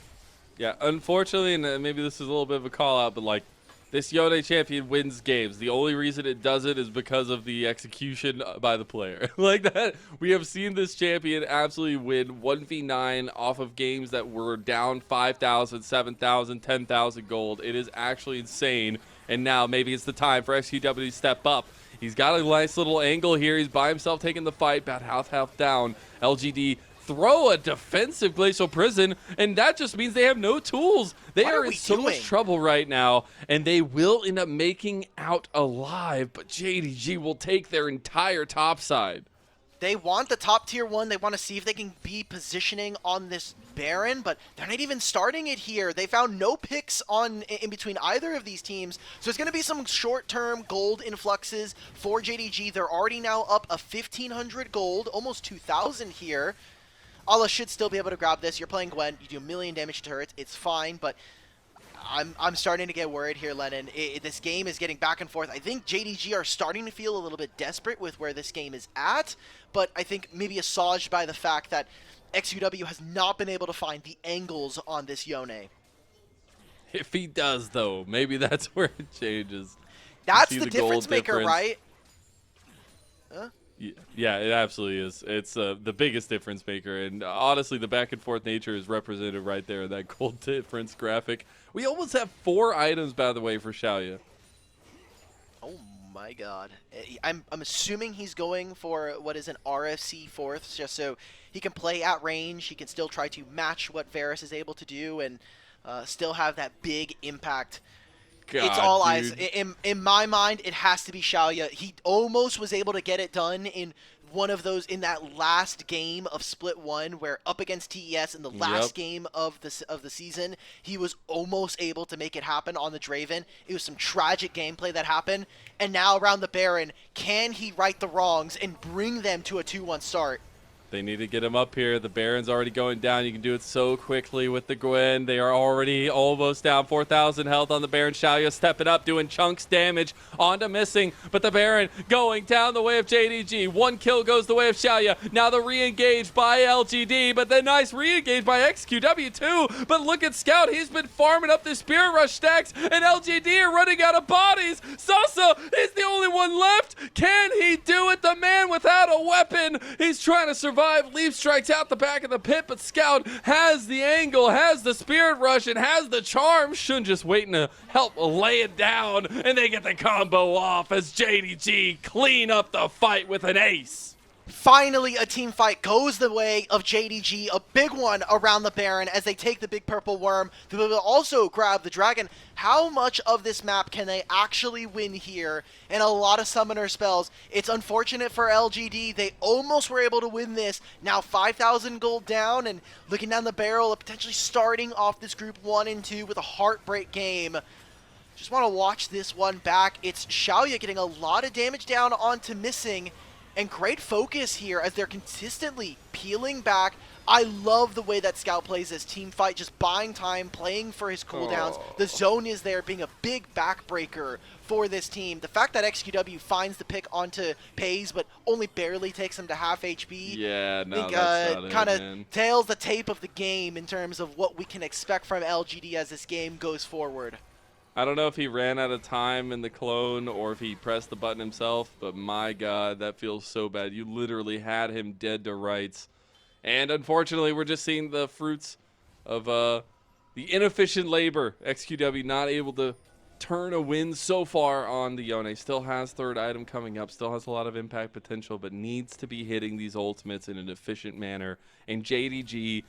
Yeah, unfortunately, and maybe this is a little bit of a call-out, but like, this Yone champion wins games. The only reason it does it is because of the execution by the player. Like that, we have seen this champion absolutely win 1v9 off of games that were down 5,000, 7,000, 10,000 gold. It is actually insane. And now maybe it's the time for XQW to step up. He's got a nice little angle here. He's by himself taking the fight, about half down. LGD throw a defensive glacial prison, and that just means they have no tools. They are in so much trouble right now, and they will end up making out alive, but JDG will take their entire top side. They want the top tier 1. They want to see if they can be positioning on this Baron, but they're not even starting it here. They found no picks in between either of these teams, so it's going to be some short-term gold influxes for JDG. They're already now up a 1,500 gold, almost 2,000 here. Allah should still be able to grab this. You're playing Gwen. You do a million damage to turrets. It's fine, but I'm starting to get worried here, Lennon. This game is getting back and forth. I think JDG are starting to feel a little bit desperate with where this game is at, but I think maybe assuaged by the fact that XQW has not been able to find the angles on this Yone. If he does, though, maybe that's where it changes. That's the difference maker, right? Huh? Yeah, it absolutely is. It's the biggest difference maker, and honestly, the back and forth nature is represented right there in that gold difference graphic. We almost have 4 items, by the way, for Shaoye. Oh my god. I'm assuming he's going for what is an RFC 4th, just so he can play at range. He can still try to match what Varus is able to do and still have that big impact. God, it's all eyes. In my mind, it has to be Shaoye. He almost was able to get it done in one of those, in that last game of Split 1, where up against TES in the last game of the season, he was almost able to make it happen on the Draven. It was some tragic gameplay that happened, and now around the Baron, can he right the wrongs and bring them to a 2-1 start? They need to get him up here. The Baron's already going down. You can do it so quickly with the Gwen. They are already almost down 4,000 health on the Baron. Shaoye stepping up, doing chunks damage onto missing. But the Baron going down the way of JDG. 1 kill goes the way of Shaoye. Now the re-engage by LGD, but then nice re-engage by XQW too. But look at Scout. He's been farming up the Spirit Rush stacks, and LGD are running out of bodies. Sasa is the only one left. Can he do it? The man without a weapon. He's trying to survive. Leaf strikes out the back of the pit, but Scout has the angle, has the Spirit Rush, and has the charm. Shun just waiting to help lay it down, and they get the combo off as JDG clean up the fight with an ace. Finally, a team fight goes the way of JDG, a big one around the Baron as they take the big purple worm. They will also grab the dragon. How much of this map can they actually win here? And a lot of summoner spells. It's unfortunate for LGD. They almost were able to win this. Now 5,000 gold down and looking down the barrel of potentially starting off this group 1 and 2 with a heartbreak game. Just want to watch this one back. It's Shaoye getting a lot of damage down onto missing. And great focus here as they're consistently peeling back. I love the way that Scout plays this team fight, just buying time, playing for his cooldowns. The zone is there, being a big backbreaker for this team. The fact that XQW finds the pick onto Peyz, but only barely takes him to half HP. Yeah, no, I think kind of tails the tape of the game in terms of what we can expect from LGD as this game goes forward. I don't know if he ran out of time in the clone or if he pressed the button himself, but my God, that feels so bad. You literally had him dead to rights. And unfortunately, we're just seeing the fruits of the inefficient labor. XQW not able to turn a win so far on the Yone. Still has 3rd item coming up, still has a lot of impact potential, but needs to be hitting these ultimates in an efficient manner. And JDG,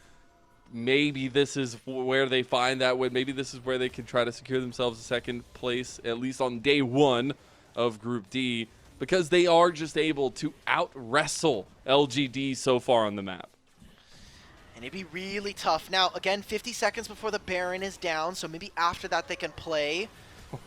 maybe this is where they find that win. Maybe this is where they can try to secure themselves a 2nd place, at least on day 1 of Group D, because they are just able to out-wrestle LGD so far on the map. And it'd be really tough. Now, again, 50 seconds before the Baron is down, so maybe after that they can play.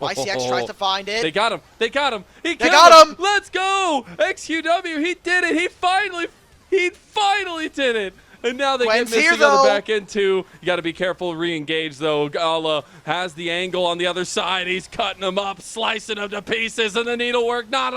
YCX tries to find it. They got him. They got him. They got him. Let's go. XQW, he did it. He finally did it. And now they Gwen's get missing here, on the back end too. You got to be careful, re-engage though. Gala has the angle on the other side. He's cutting him up, slicing him to pieces, and the needlework not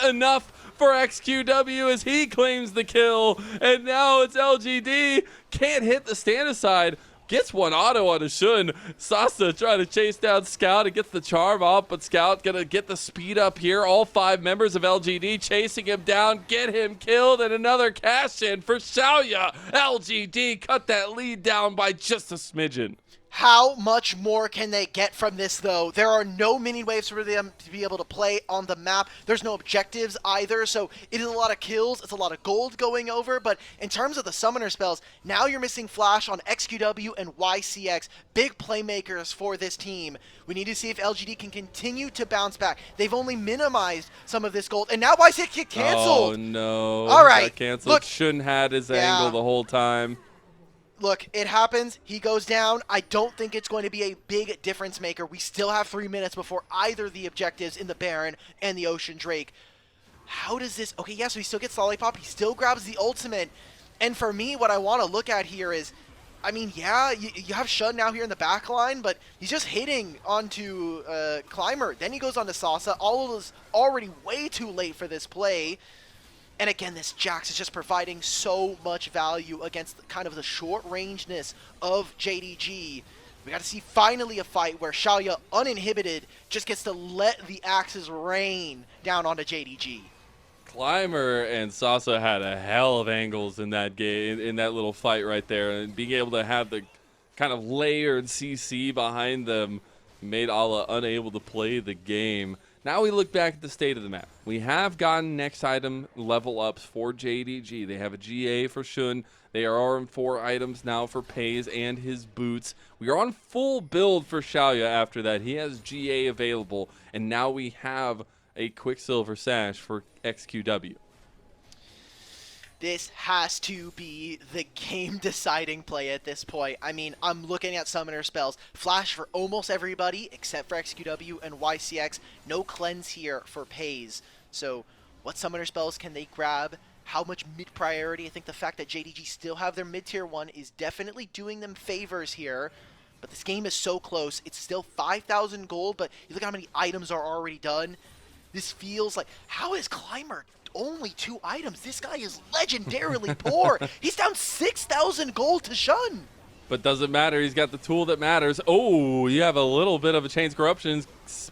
enough for XQW as he claims the kill. And now it's LGD. Can't hit the stand aside. Gets one auto on a Shun. Sasa trying to chase down Scout and gets the charm off, but Scout gonna get the speed up here. All 5 members of LGD chasing him down, get him killed, and another cash in for Shaoye. LGD cut that lead down by just a smidgen. How much more can they get from this, though? There are no mini waves for them to be able to play on the map. There's no objectives either, so it is a lot of kills. It's a lot of gold going over, but in terms of the summoner spells, now you're missing Flash on XQW and YCX. Big playmakers for this team. We need to see if LGD can continue to bounce back. They've only minimized some of this gold, and now YCX get canceled. Oh, no. All right. Got canceled. Look, Shouldn't had his angle the whole time. Look, it happens. He goes down. I don't think it's going to be a big difference maker. We still have 3 minutes before either the objectives in the Baron and the Ocean Drake. How does this... Okay, yeah, so he still gets Lollipop. He still grabs the ultimate. And for me, what I want to look at here is... I mean, yeah, you have Shun now here in the back line, but he's just hitting onto Climber. Then he goes on to Sasa. All of this already way too late for this play. And again, this Jax is just providing so much value against kind of the short-rangeness of JDG. We got to see finally a fight where Shaoye, uninhibited, just gets to let the axes rain down onto JDG. Climber and Sasa had a hell of angles in that game, in that little fight right there, and being able to have the kind of layered CC behind them made Ala unable to play the game. Now we look back at the state of the map. We have gotten next item level ups for JDG. They have a GA for Shun. They are on 4 items now for Peyz and his boots. We are on full build for Shaoye after that. He has GA available, and now we have a Quicksilver Sash for XQW. This has to be the game-deciding play at this point. I mean, I'm looking at summoner spells. Flash for almost everybody except for XQW and YCX. No cleanse here for Peyz. So what summoner spells can they grab? How much mid-priority? I think the fact that JDG still have their mid-tier 1 is definitely doing them favors here. But this game is so close. It's still 5,000 gold, but you look at how many items are already done. This feels like... How is Climber only 2 items? This guy is legendarily poor. He's down 6,000 gold to Shun. But doesn't matter. He's got the tool that matters. Oh, you have a little bit of a Chains Corruption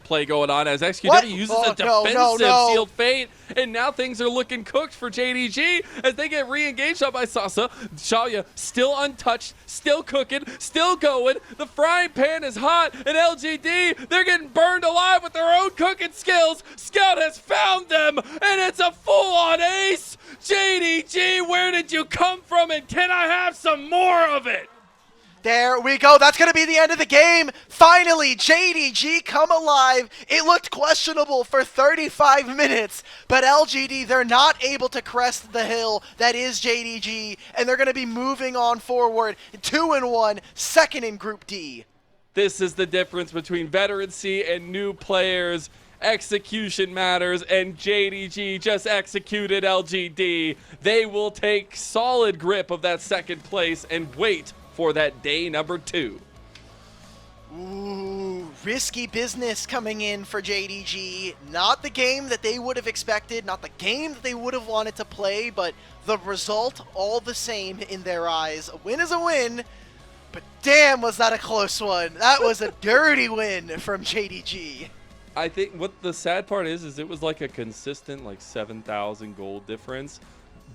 play going on as XQW uses a defensive Sealed Fate. And now things are looking cooked for JDG as they get re-engaged up by Sasa. Shaoye still untouched, still cooking, still going. The frying pan is hot, and LGD, they're getting burned alive with their own cooking skills. Scout has found them, and it's a full-on ace. JDG, where did you come from, and can I have some more of it? There we go. That's going to be the end of the game. Finally, JDG come alive. It looked questionable for 35 minutes, but LGD, they're not able to crest the hill that is JDG, and they're going to be moving on forward. 2-1, second in Group D. This is the difference between veterancy and new players. Execution matters, and JDG just executed LGD. They will take solid grip of that second place and wait for that day number 2. Ooh, risky business coming in for JDG. Not the game that they would have expected, not the game that they would have wanted to play, but the result all the same in their eyes. A win is a win, but damn was that a close one. That was a dirty win from JDG. I think what the sad part is it was like a consistent like 7,000 gold difference.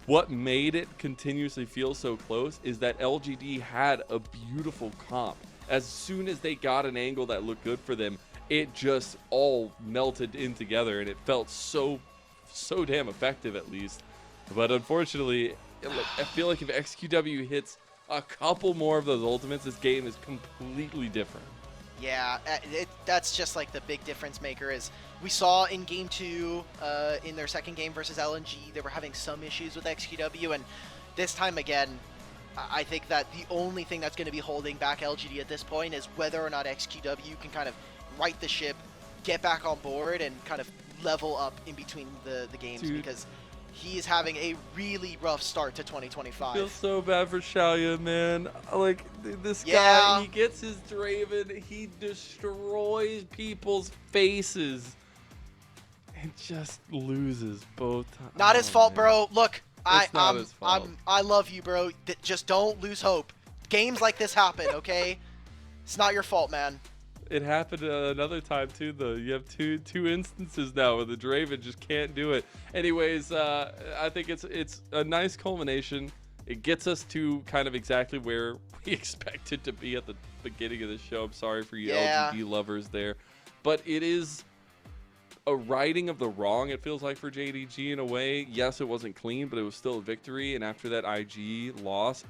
What made it continuously feel so close is that LGD had a beautiful comp. As soon as they got an angle that looked good for them, it just all melted in together, and it felt so damn effective at least. But unfortunately, I feel like if XQW hits a couple more of those ultimates, this game is completely different. Yeah, that's just like the big difference maker is we saw in Game 2, in their second game versus LNG, they were having some issues with XQW, and this time again, I think that the only thing that's going to be holding back LGD at this point is whether or not XQW can kind of right the ship, get back on board, and kind of level up in between the games. Dude, because he is having a really rough start to 2025. I feel so bad for Shaoye, man. Like, this guy, he gets his Draven, he destroys people's faces, and just loses both times. Not his fault, bro. Look, I love you, bro. Just don't lose hope. Games like this happen, okay? It's not your fault, man. It happened another time too, though. You have two instances now where the Draven just can't do it. Anyways, I think it's a nice culmination it gets us to kind of exactly where we expected to be at the beginning of the show. I'm sorry for you LGD lovers there, but it is a righting of the wrong, it feels like, for JDG in a way. Yes, it wasn't clean, but it was still a victory. And after that IG loss,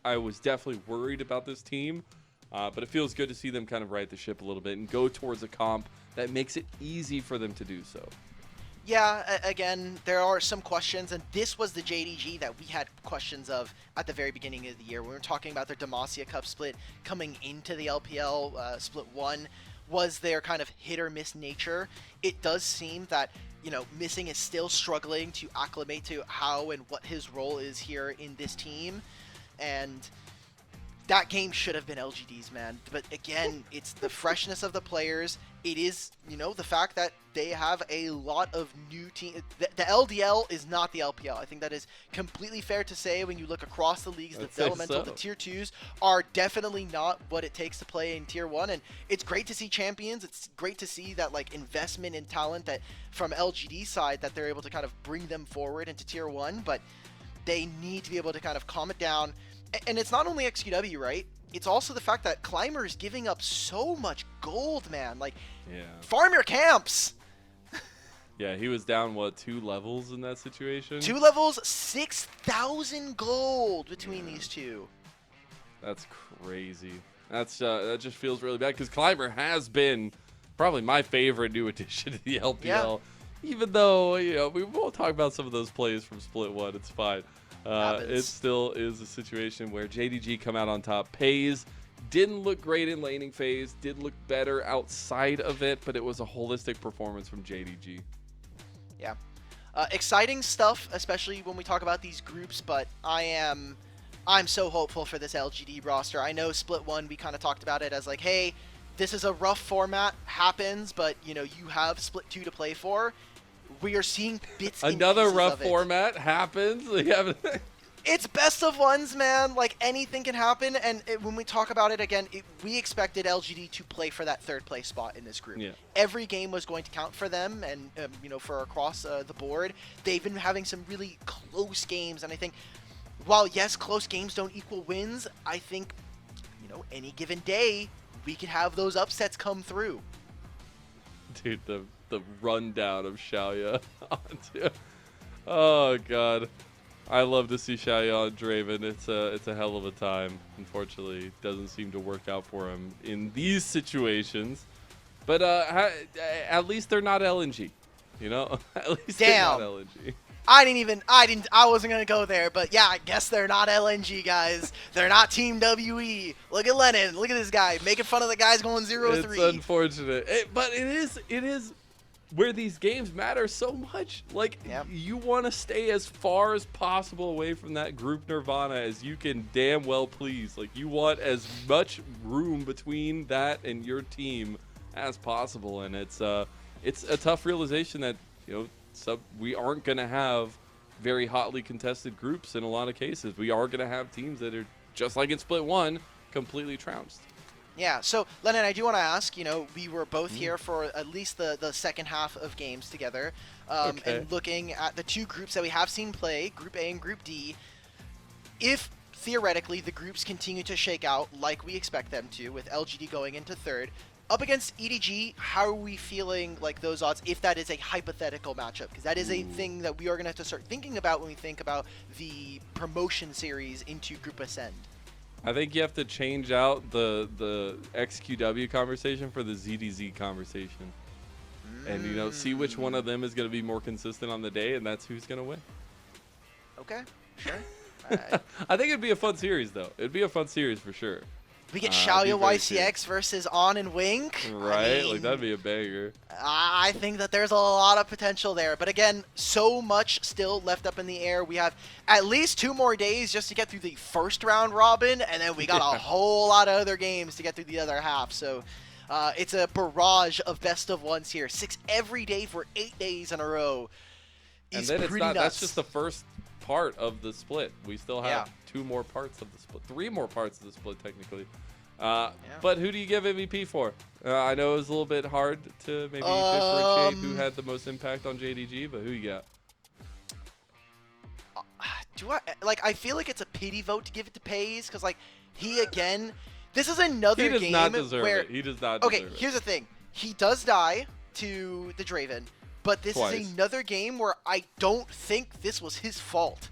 I was definitely worried about this team. But it feels good to see them kind of right the ship a little bit and go towards a comp that makes it easy for them to do so. Yeah, again, there are some questions, and this was the JDG that we had questions of at the very beginning of the year. We were talking about their Demacia Cup split coming into the LPL split 1. Was their kind of hit or miss nature? It does seem that, you know, Missing is still struggling to acclimate to how and what his role is here in this team, and that game should have been LGD's, man. But again, it's the freshness of the players. It is, you know, the fact that they have a lot of new team. The LDL is not the LPL. I think that is completely fair to say when you look across the leagues. The developmental, the tier 2s are definitely not what it takes to play in tier 1. And it's great to see champions. It's great to see that, like, investment in talent that from LGD side that they're able to kind of bring them forward into tier 1. But they need to be able to kind of calm it down. And it's not only XQW, right? It's also the fact that Climber is giving up so much gold, man. Like, farm your camps. Yeah, he was down, what, 2 levels in that situation? 2 levels, 6,000 gold between these two. That's crazy. That just feels really bad because Climber has been probably my favorite new addition to the LPL. Yeah. Even though, you know, we won't talk about some of those plays from Split 1. It's fine. It still is a situation where JDG come out on top. Peyz didn't look great in laning phase, did look better outside of it, but it was a holistic performance from JDG. Yeah. Exciting stuff, especially when we talk about these groups, but I'm so hopeful for this LGD roster. I know Split 1, we kind of talked about it as like, hey, this is a rough format, happens, but, you know, you have Split 2 to play for. We are seeing bits and another pieces rough of it. format happens. It's best of ones, man. Like, anything can happen. And when we talk about it again, we expected LGD to play for that 3rd place spot in this group. Yeah. Every game was going to count for them, and you know, for across the board. They've been having some really close games, and I think, while yes, close games don't equal wins, I think, you know, any given day we could have those upsets come through. Dude, the rundown of Shaoye onto. Oh god, I love to see Shaoye on Draven. It's a hell of a time. Unfortunately, it doesn't seem to work out for him in these situations. But at least they're not LNG, you know. At least they're not LNG. I wasn't going to go there, but yeah, I guess they're not LNG, guys. They're not Team WE. Look at Lennon. Look at this guy making fun of the guys going 0-3. It's unfortunate. But it is where these games matter so much. Like, you want to stay as far as possible away from that group nirvana as you can damn well please. Like, you want as much room between that and your team as possible. And it's a tough realization that, you know, we aren't going to have very hotly contested groups in a lot of cases. We are going to have teams that are, just like in Split 1, completely trounced. Yeah, so, Lennon, I do want to ask, you know, we were both here for at least the second half of games together, and looking at the 2 groups that we have seen play, Group A and Group D. If, theoretically, the groups continue to shake out like we expect them to, with LGD going into 3rd, up against EDG, how are we feeling like those odds, if that is a hypothetical matchup? Because that is a thing that we are going to have to start thinking about when we think about the promotion series into Group Ascend. I think you have to change out the XQW conversation for the ZDZ conversation. And, you know, see which one of them is going to be more consistent on the day, and that's who's going to win. Okay, sure. I think it'd be a fun series, though. It'd be a fun series for sure. We get Shaoye YCX versus On and Wink. Right, I mean, like, that'd be a banger. I think that there's a lot of potential there. But again, so much still left up in the air. We have at least 2 more days just to get through the first round robin, and then we got a whole lot of other games to get through the other half. So it's a barrage of best of ones here. 6 every day for 8 days in a row. And then that's just the first part of the split. We still have 2 more parts of the split, 3 more parts of the split technically. But who do you give MVP for? I know it was a little bit hard to maybe differentiate who had the most impact on JDG, but who you got? I feel like it's a pity vote to give it to Peyz because like he again. This is another He does game not deserve where it. He does not okay. deserve it. Here's the thing. He does die to the Draven, but this Twice. is another game where I don't think this was his fault,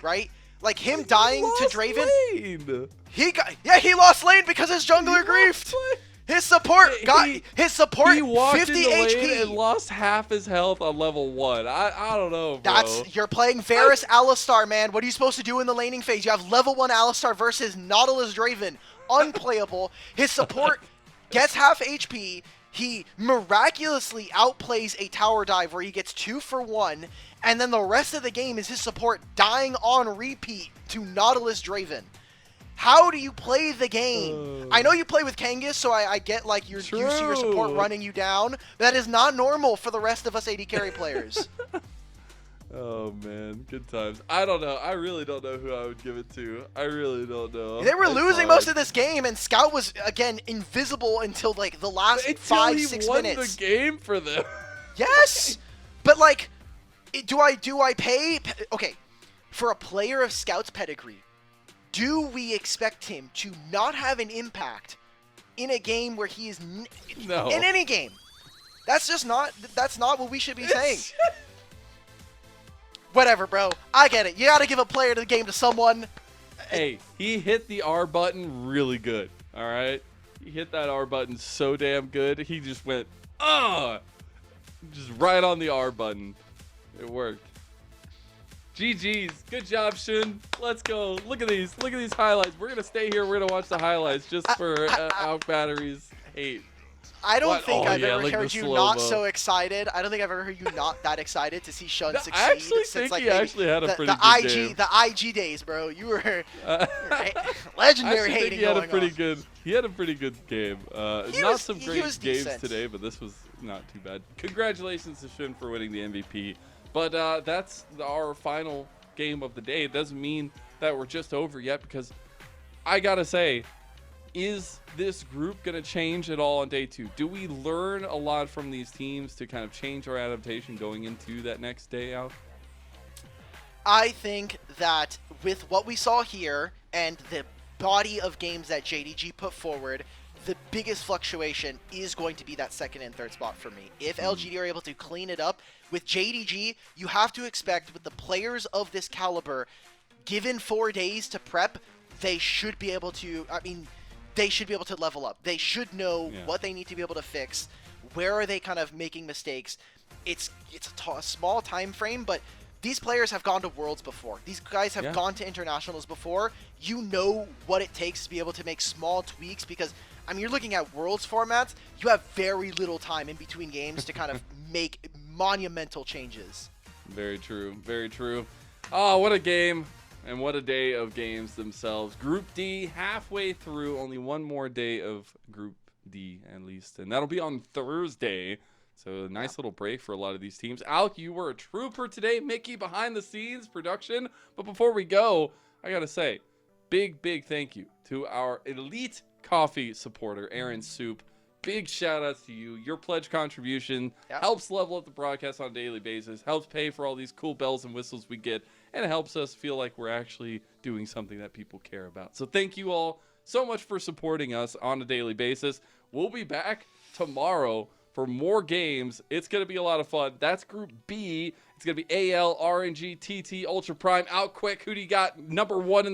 right? Like him dying to Draven. Lane. He lost lane because his jungler griefed. His support He walked 50 into lane HP. and lost half his health on level 1. I don't know, bro. You're playing Varus Alistar, man. What are you supposed to do in the laning phase? You have level 1 Alistar versus Nautilus Draven. Unplayable. His support gets half HP. He miraculously outplays a tower dive where he gets 2 for 1. And then the rest of the game is his support dying on repeat to Nautilus Draven. How do you play the game? I know you play with Kangas, so I get like you're used to your support running you down. But that is not normal for the rest of us AD carry players. Oh man, good times. I don't know. I really don't know who I would give it to. I really don't know. They were losing most of this game, and Scout was again invisible until like the last 5-6 won minutes. The game for them. Yes, but like, do I pay? Okay, for a player of Scout's pedigree, do we expect him to not have an impact in a game where he is No. in any game? That's just not. That's not what we should be saying. Whatever, bro. I get it. You gotta give a player to the game to someone. Hey, he hit the R button really good. All right, he hit that R button so damn good. He just went, just right on the R button. It worked. GG's. Good job, Shun. Let's go. Look at these. Look at these highlights. We're gonna stay here. We're gonna watch the highlights just for Out Battery's hate. I don't think I've ever look at heard the you slow-mo. not so excited. I don't think I've ever heard you not that excited to see Shun succeed. I actually since, think like, he maybe actually had a pretty the good game. The IG days, bro. You were I legendary actually hating think he had going a pretty on. good. He had a pretty good game. Not some great games decent. today, but this was not too bad. Congratulations to Shun for winning the MVP. But that's our final game of the day. It doesn't mean that we're just over yet, because I gotta say, is this group going to change at all on day 2? Do we learn a lot from these teams to kind of change our adaptation going into that next day out? I think that with what we saw here and the body of games that JDG put forward, the biggest fluctuation is going to be that second and third spot for me. If LGD are able to clean it up, with JDG, you have to expect with the players of this caliber, given 4 days to prep, they should be able to, they should be able to level up. They should know what they need to be able to fix. Where are they kind of making mistakes? It's a small time frame, but these players have gone to Worlds before. These guys have gone to Internationals before. You know what it takes to be able to make small tweaks, because, you're looking at Worlds formats. You have very little time in between games to kind of make monumental changes. Very true. Very true. Oh, what a game. And what a day of games themselves. Group D halfway through. Only one more day of Group D at least. And that'll be on Thursday. So a nice little break for a lot of these teams. Alec, you were a trooper today. Mickey behind the scenes production. But before we go, I got to say, big thank you to our elite coffee supporter, Aaron Soup. Big shout outs to you. Your pledge contribution helps level up the broadcast on a daily basis, helps pay for all these cool bells and whistles we get, and it helps us feel like we're actually doing something that people care about. So thank you all so much for supporting us on a daily basis. We'll be back tomorrow for more games. It's going to be a lot of fun. That's Group B. It's going to be AL, RNG, TT, Ultra Prime. Out quick. Who do you got? Number 1 in the